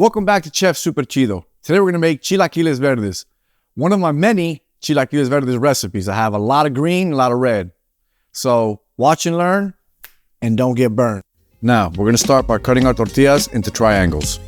Welcome back to Chef Super Chido. Today we're going to make Chilaquiles Verdes. One of my many Chilaquiles Verdes recipes. I have a lot of green, a lot of red. So watch and learn and don't get burned. Now we're going to start by cutting our tortillas into triangles.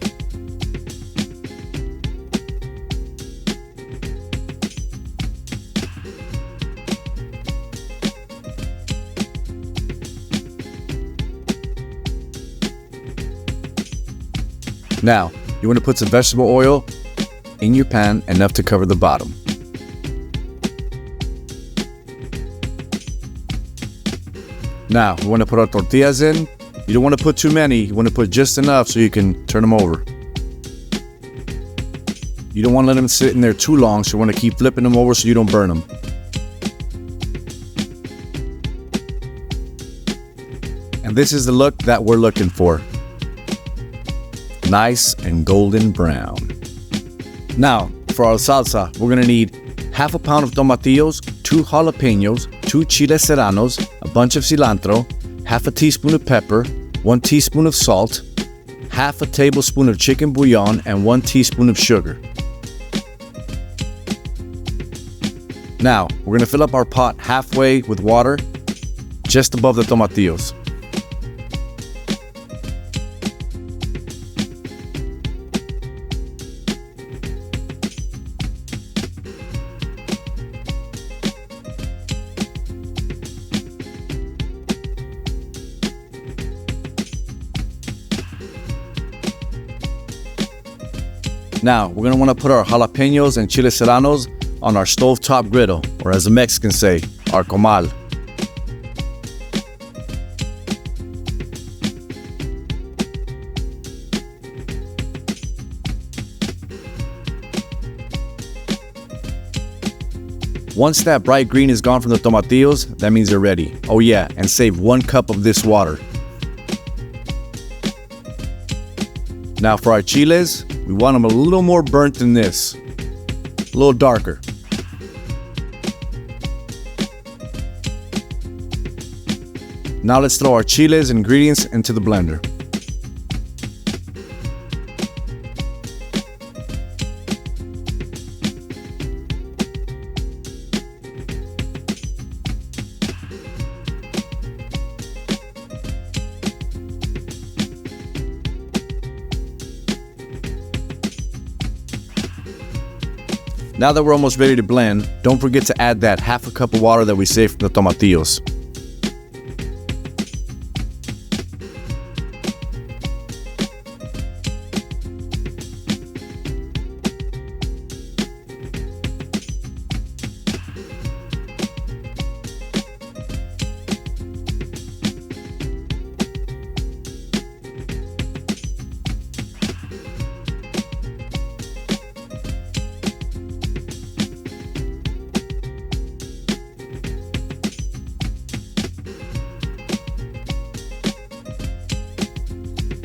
Now, you want to put some vegetable oil in your pan, enough to cover the bottom. Now, we want to put our tortillas in. You don't want to put too many. You want to put just enough so you can turn them over. You don't want to let them sit in there too long, so you want to keep flipping them over so you don't burn them. And this is the look that we're looking for. Nice and golden brown. Now, for our salsa, we're gonna need half a pound of tomatillos, 2 jalapenos, 2 chiles serranos, a bunch of cilantro, half a teaspoon of pepper, 1 teaspoon of salt, half a tablespoon of chicken bouillon, and 1 teaspoon of sugar. Now, we're gonna fill up our pot halfway with water, just above the tomatillos. Now, we're going to want to put our jalapenos and chiles serranos on our stovetop griddle, or as the Mexicans say, our comal. Once that bright green is gone from the tomatillos, that means they're ready. Oh yeah, and save 1 cup of this water. Now for our chiles, we want them a little more burnt than this, a little darker. Now let's throw our chiles and ingredients into the blender. Now that we're almost ready to blend, don't forget to add that half a cup of water that we saved from the tomatillos.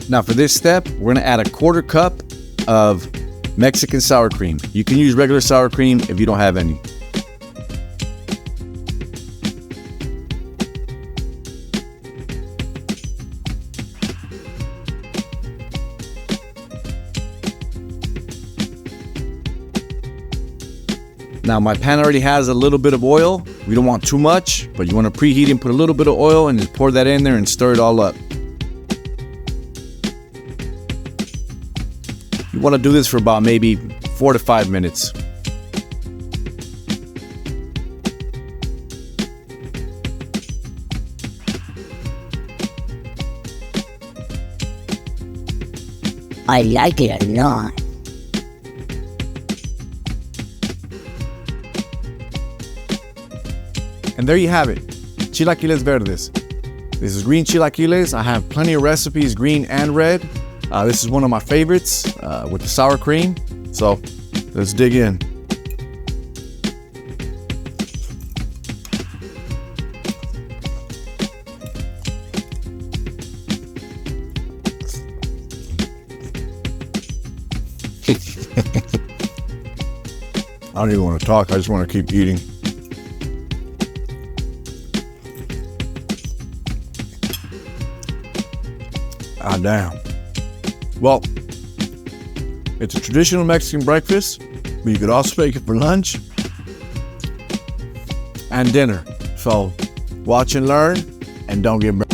Now for this step, we're gonna add a 1/4 cup of Mexican sour cream. You can use regular sour cream if you don't have any. Now my pan already has a little bit of oil. We don't want too much, but you want to preheat and put a little bit of oil and just pour that in there and stir it all up. You want to do this for about maybe 4 to 5 minutes. I like it a lot. And there you have it, Chilaquiles Verdes. This is green chilaquiles. I have plenty of recipes, green and red. This is one of my favorites with the sour cream. So let's dig in. I don't even want to talk. I just want to keep eating. Ah, damn. Well, It's a traditional Mexican breakfast, but you could also make it for lunch and dinner. So watch and learn, and don't get burned.